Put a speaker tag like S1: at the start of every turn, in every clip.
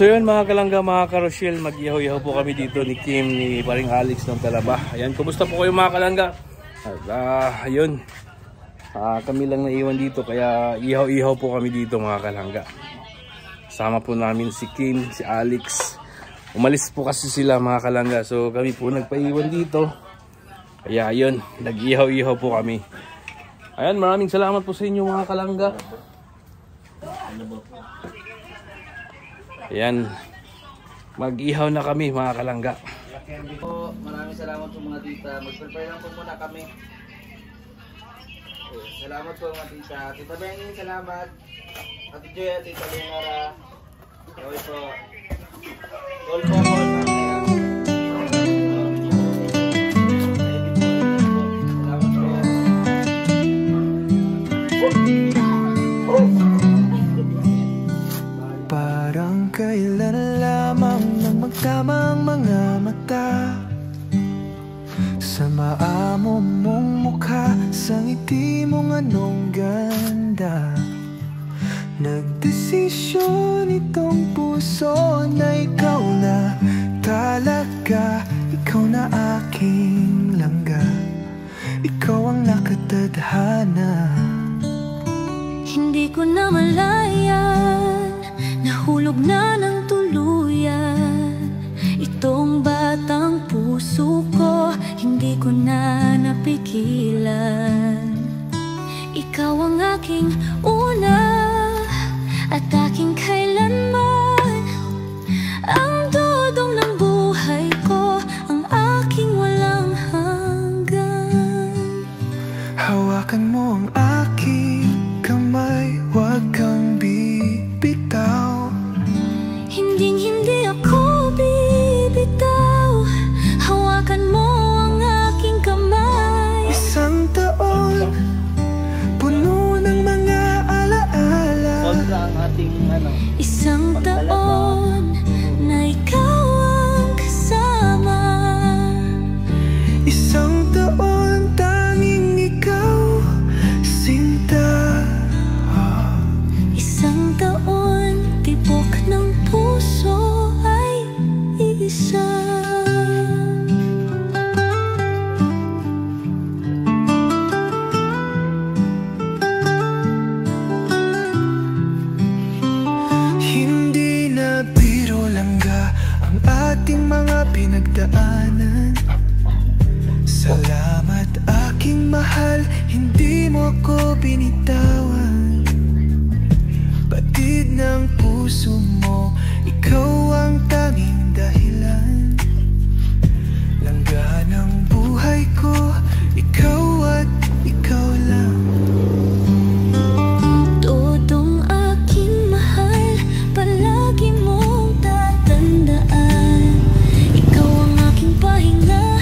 S1: So yun mga kalangga, mga karosyel, mag-ihaw-ihaw po kami dito ni Kim, ni paring Alex ng Talaba. Ayan, kumusta po kayo mga kalangga? At ayun, kami lang naiwan dito, kaya ihaw-ihaw po kami dito mga kalangga. Kasama po namin si Kim, si Alex. Umalis po kasi sila mga kalangga, so kami po nagpaiwan dito. Kaya ayun, nag-ihaw-ihaw po kami. Ayan, maraming salamat po sa inyo mga kalangga. Ayan, mag-ihaw na kami mga kalangga.
S2: Maraming salamat po mga tita. Mag-prepare lang po muna kami. Salamat po mga tita. Tita Benny, salamat. Ate Joy, Tita Leonora. Kaway po. Call po ako. Salamat po.
S3: Parang kailan lamang nang magkamang mga mata sa maamo mong mukha, sa ngiti mong anong ganda. Nagdesisyon itong puso na ikaw na talaga. Ikaw na aking langga, ikaw ang nakatadhana.
S4: Hindi ko na malayan, nahulog na ng tuluyan itong batang puso ko. Hindi ko na napigilan. Ikaw ang aking una at aking kailanman, ang dudong ng buhay ko, ang aking walang hanggan.
S3: Hawakan mo ang aking kamay, huwag kang bibitaw.
S4: Hinding-hindi ako bibitaw. Hawakan mo ang aking kamay.
S3: Isang taon, puno ng mga alaala.
S4: Isang taon na ikaw ang kasama.
S3: Isang taon, tanging ikaw, sinta.
S4: Isang taon, tibok ng puso ay isa.
S3: Hindi na biro langga ang ating mga pinagdaanan. Salamat aking mahal, hindi mo ako binitawan. Batid ng puso mo, ikaw ang tanging dahilan. Langga ng buhay ko, ikaw at ikaw lang.
S4: Todong aking mahal, palagi mong tatandaan. Ikaw ang aking pahinga,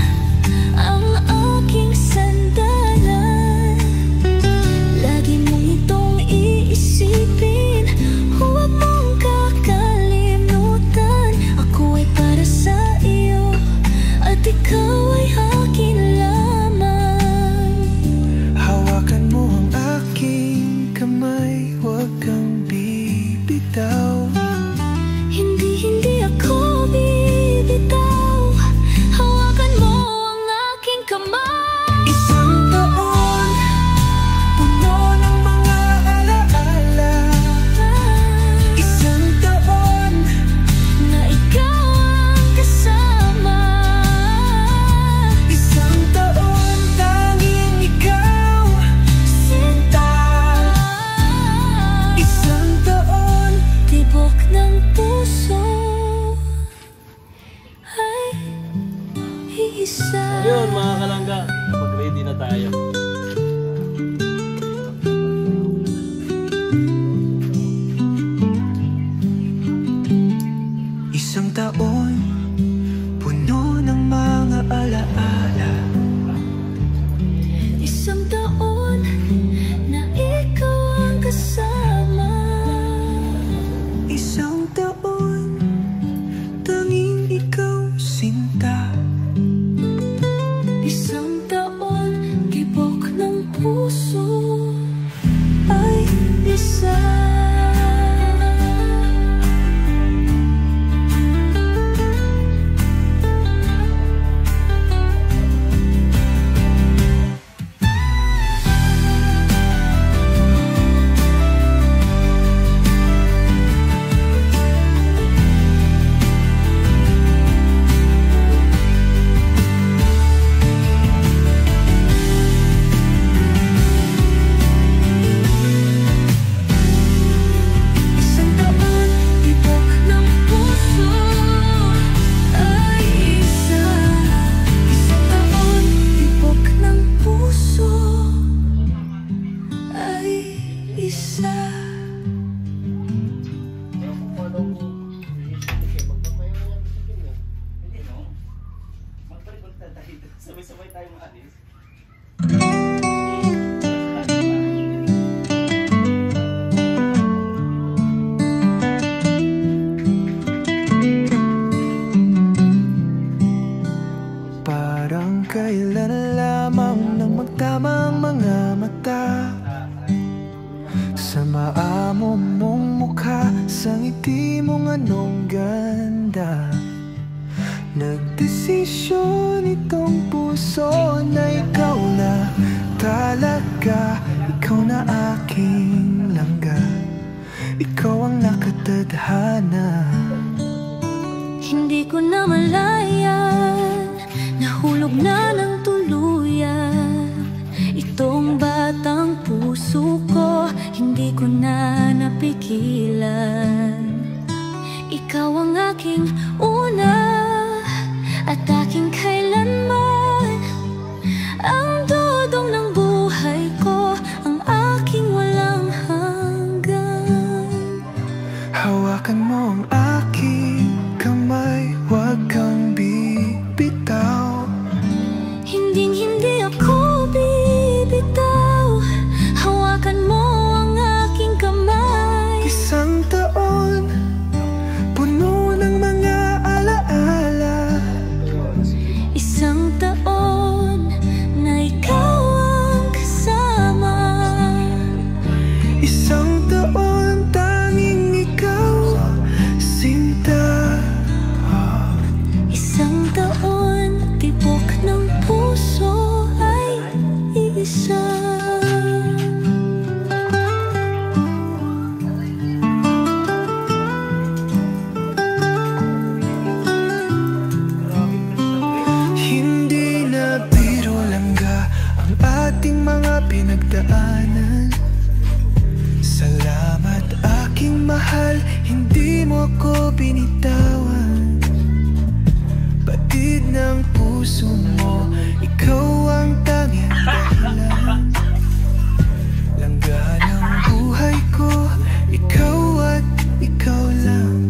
S4: ang aking sandalan. Lagi mong itong iisipin, huwag mong kakalimutan. Ako ay para sa iyo, at ikaw ay akin lamang.
S3: Hawakan mo ang aking kamay, huwag kang bibitaw.
S4: Hindi ako bibitaw. Hawakan mo ang aking kamay.
S3: Isang taon, puno ng mga alaala. Isang taon,
S4: Na ikaw ang kasama.
S3: isang taon, tanging ikaw,
S4: Sinta.
S3: isang taon,
S4: Tibok
S3: mukha sa ngiti mong anong ganda. Nagdesisyon itong puso na ikaw na talaga. Ikaw na aking langga, ikaw ang nakatadhana.
S4: Hindi ko na malayan, nahulog na ng tuluyan itong batang puso ko, hindi ko na napigilan. Ikaw ang aking una at aking kailanman, ang dudong ng buhay ko, ang aking walang hanggan.
S3: Hawakan mo ang aking kamay, huwag kang bibitaw.
S4: Hinding-hindi ako bibitaw, hawakan mo ang aking kamay.
S3: Isang taon, puno ng mga alaala.
S4: Isang taon na ikaw ang kasama.
S3: Isang taon, tanging ikaw, sinta.
S4: Isang taon, tibok ng puso ay iisa.
S3: Hindi na biro langga ang ating mga pinagdaanan. Salamat aking mahal, hindi mo ako binitawan. Batid ng puso mo, ikaw ang tanging dahilan. Langga ng buhay ko, ikaw at ikaw lang.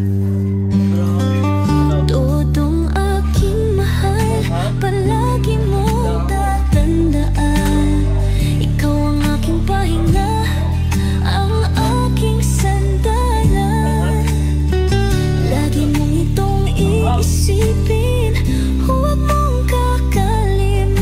S4: Todong aking mahal, palagi mong tatandaan. Ikaw ang aking pahinga, ang aking sandalan. Lagi mong itong iisipin, huwag mong kakalimutan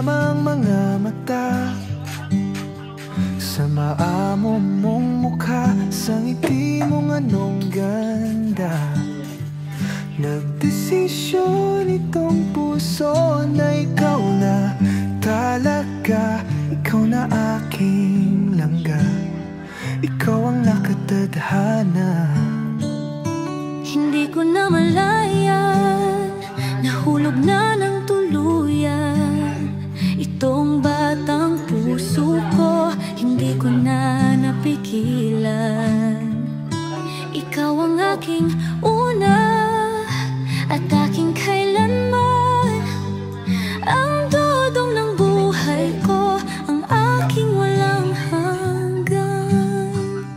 S3: lamang mga mata sa maamo mong mukha, sa ngiti mong anong ganda. Nagdesisyon itong puso na ikaw na talaga, ikaw na aking langga, ikaw ang nakatadhana.
S4: Hindi ko na malayan, nahulog na ng tuluyan itong batang puso ko, hindi ko na napigilan. Ikaw ang aking una at aking kailanman, ang dudong ng buhay ko, ang aking walang hanggan.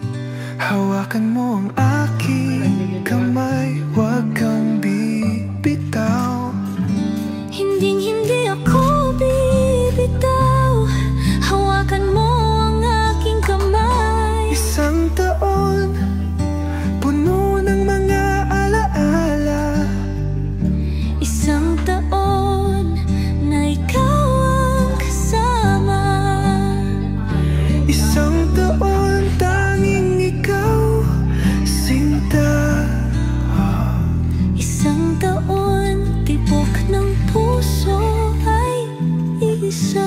S3: Hawakan mo ang aking kamay, huwag kang bibitaw.
S4: Hinding-hindi ako bibitaw, hawakan mo ang aking kamay.
S3: Isang taon, puno ng mga alaala.
S4: Isang taon na ikaw ang kasama.
S3: Isang taon, tanging ikaw, sinta.
S4: Isang taon, tibok ng puso ay isa.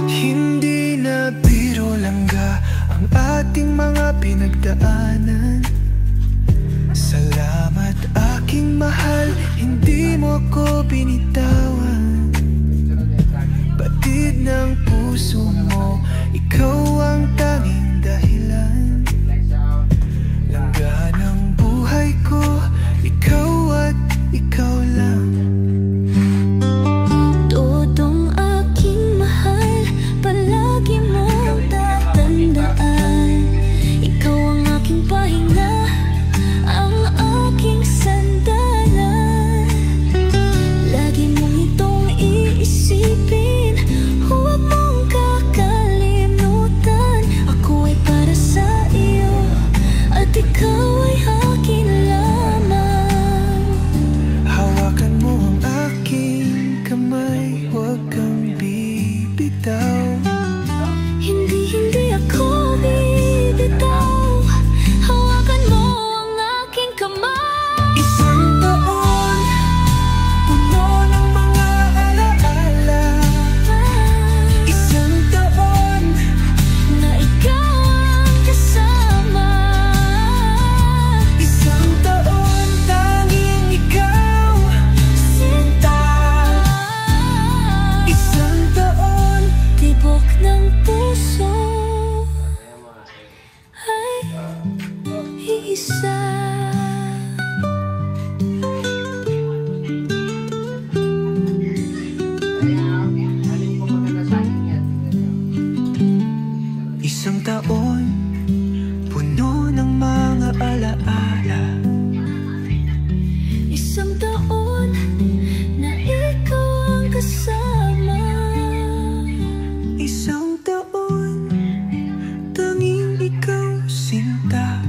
S3: Hindi na biro langga ang ating mga pinagdaanan. Salamat aking mahal, hindi mo ako binitawan. Batid ng puso mo, ikaw ang tanging dahilan. Langga ng buhay ko, ikaw at ikaw lang.
S4: Todong aking mahal, palagi mong tatandaan. Ikaw ang aking pahinga, ang aking sandalan. Lagi mong itong iisipin, huwag mong kakalimutan. Ako ay para sa iyo, at ikaw ay akin lamang.
S3: Hawakan mo ang aking kamay, huwag kang bibitaw.
S4: Hindi ako bibitaw, hawakan mo ang aking kamay.
S3: Isang taon, puno ng mga alaala. Isang taon,
S4: Na ikaw ang kasama.
S3: isang taon, tanging ikaw,
S4: Sinta.
S3: isang taon.
S4: Tibok ng puso ay isa.
S3: Isang taon, puno ng mga alaala.
S4: Isang taon na ikaw ang kasama.
S3: Isang taon, tanging ikaw, sinta.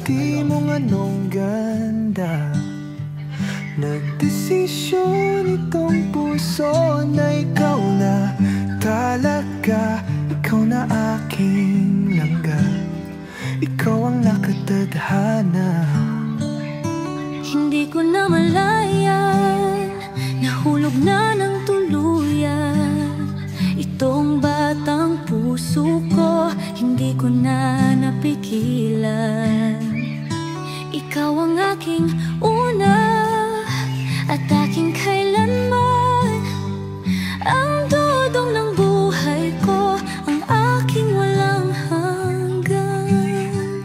S3: ngiti mong anong ganda. Nagdesisyon itong puso na ikaw na talaga. Ikaw na aking langga, ikaw ang nakatadhana.
S4: Hindi ko na malayan, nahulog na ng tuluyan itong batang puso ko, hindi ko na napigilan. Ikaw ang aking una at aking kailanman, ang dudong ng buhay ko, ang aking walang hanggan.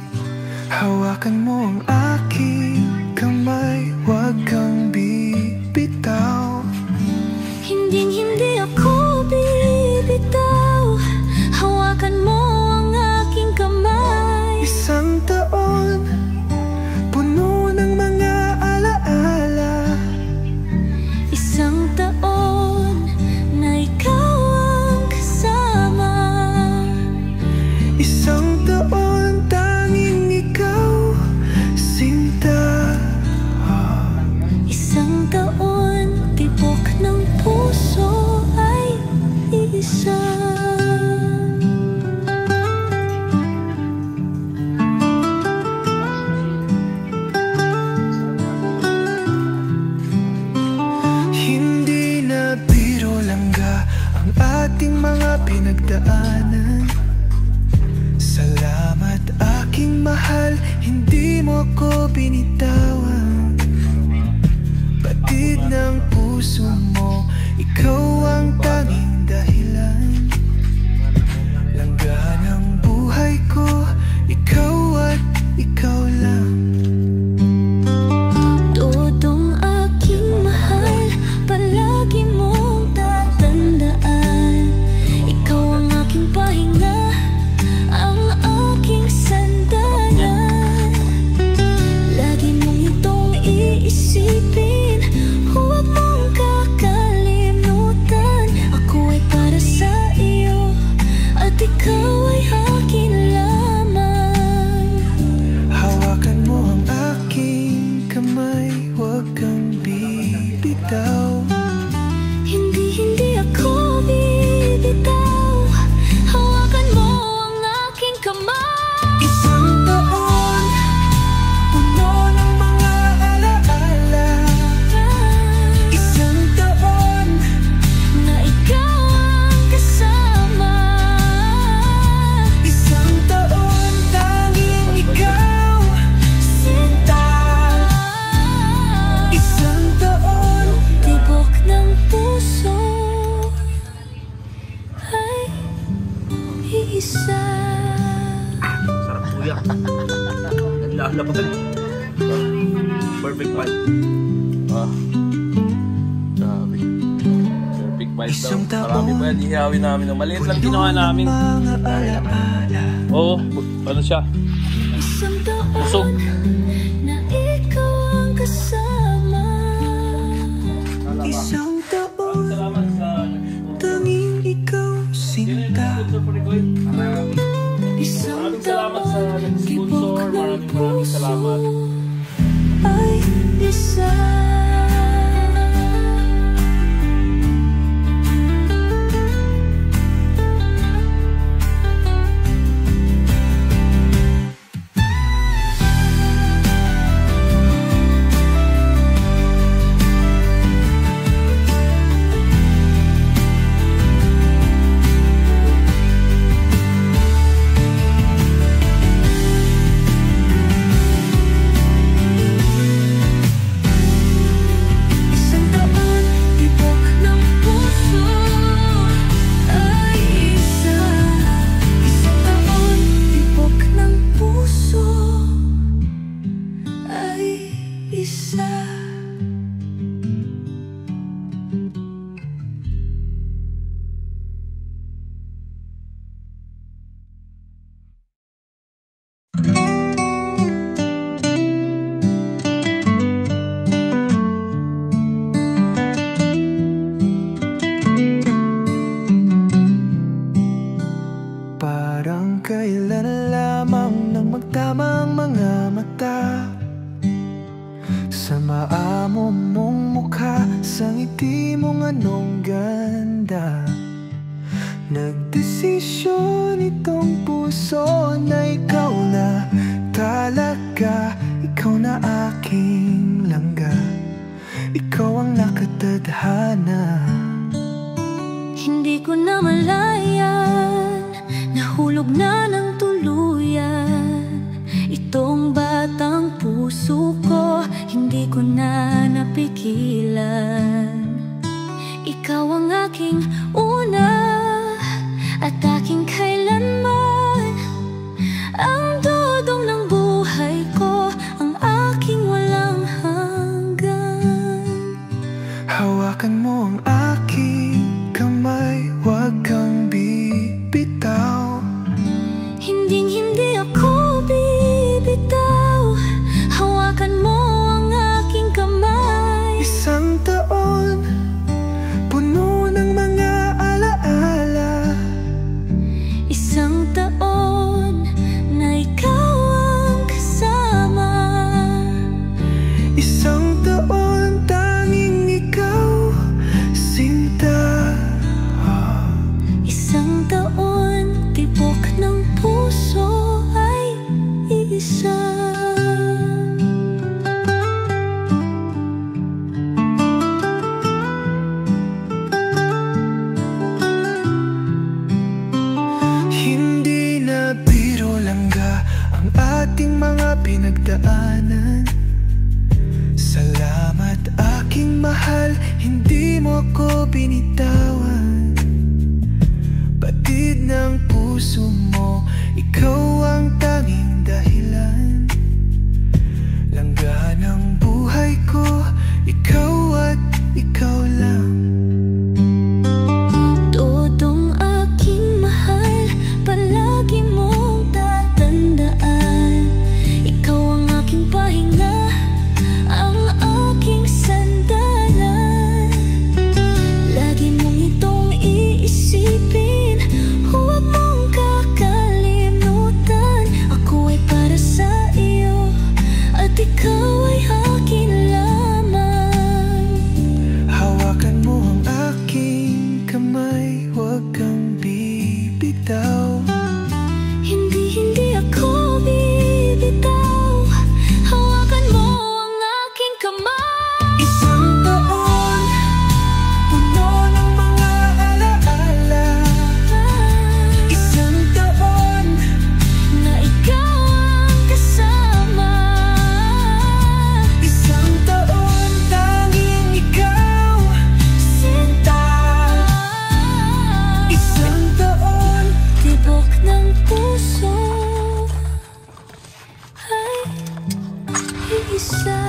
S3: Hawakan mo ang aking kamay, huwag kang bibitaw.
S4: Hindi ako bibitaw, hawakan mo ang aking kamay.
S3: Isang taon, puno ng mga alaala.
S4: Isang taon na ikaw ang kasama.
S3: Isang taon, tanging ikaw, sinta.
S4: Isang taon, tibok ng puso ay isa.
S3: Hindi na biro langga ang ating mga pinagdaanan. Salamat aking mahal, hindi mo ko binitawan. Batid ng puso mo, ikaw ang tanging dahilan. Langga ng buhay ko, ikaw at ikaw lang.
S4: Todong aking mahal, palagi mong tatandaan. Ikaw ang aking pahinga, ang aking sandalan. Lagi mong itong iisipin, huwag mong kakalimutan. Ako ay para sa iyo, at ikaw ay akin lamang.
S3: Hawakan mo ang aking kamay, huwag kang bibitaw.
S4: Hindi ako bibitaw, hawakan mo ang aking kamay.
S3: Isang taon, puno ng mga alaala. Isang taon,
S4: Na ikaw ang kasama.
S3: isang taon, tanging ikaw, sinta. Isang taon,
S4: Tibok ng puso ay iisa.
S2: Sarap kuya. Naglalaban. Perfect one.
S1: Grabe. Perfect bite daw.
S3: Isang taon.
S1: Marami pa yan, ihawin namin. Maliit lang ginawa namin.
S3: mga alaala.
S1: Oo, ano siya?
S4: Isang
S1: Busog.
S4: taon na ikaw ang kasama.
S3: Isang taon,
S1: Salamat sa
S3: tanging ikaw, sinta.
S4: Isang
S1: Maraming salamat sa
S4: taon,
S1: nag-sponsor.
S4: tibok ng
S1: Maraming salamat.
S4: puso ay isa.
S3: anong ganda. Nagdesisyon itong puso na ikaw na talaga. Ikaw na aking langga, ikaw ang nakatadhana.
S4: Hindi ko na malayan, nahulog na ng tuluyan itong batang puso ko, hindi ko na napigilan. Ikaw ang aking una at aking kailanman, ang dudong ng buhay ko, ang aking walang hanggan.
S3: Hawakan mo ang aking kamay, huwag kang bibitaw.
S4: Hinding-hindi ako bibitaw, hawakan mo ang aking kamay.
S3: Isang taon, puno ng mga alaala.
S4: Isang taon na ikaw ang kasama.
S3: Isang taon, tanging ikaw, sinta.
S4: Isang taon, tibok ng puso ay iisa.
S3: Hindi na biro langga ang ating mga pinagdaanan. Salamat aking mahal, hindi mo ko binitawan. Batid ng puso mo, ikaw ang tanging dahilan. Langga ng buhay ko, ikaw at ikaw lang.
S4: Todong aking mahal, palagi mong tatandaan. Ikaw ang aking pahinga, ang aking sandalan. Lagi mong itong iisipin, huwag mong kakalimutan. Ako ay para sa iyo, at ikaw ay akin lamang.
S3: Hawakan mo ang aking kamay, huwag kang bibitaw.
S4: Hindi ako bibitaw, hawakan mo ang aking kamay.
S3: Isang taon, puno ng mga alaala. Isang taon,
S4: Na ikaw ang kasama.
S3: isang taon, tanging ikaw,
S4: Sinta.
S3: isang taon.
S4: Tibok ng puso ay isa.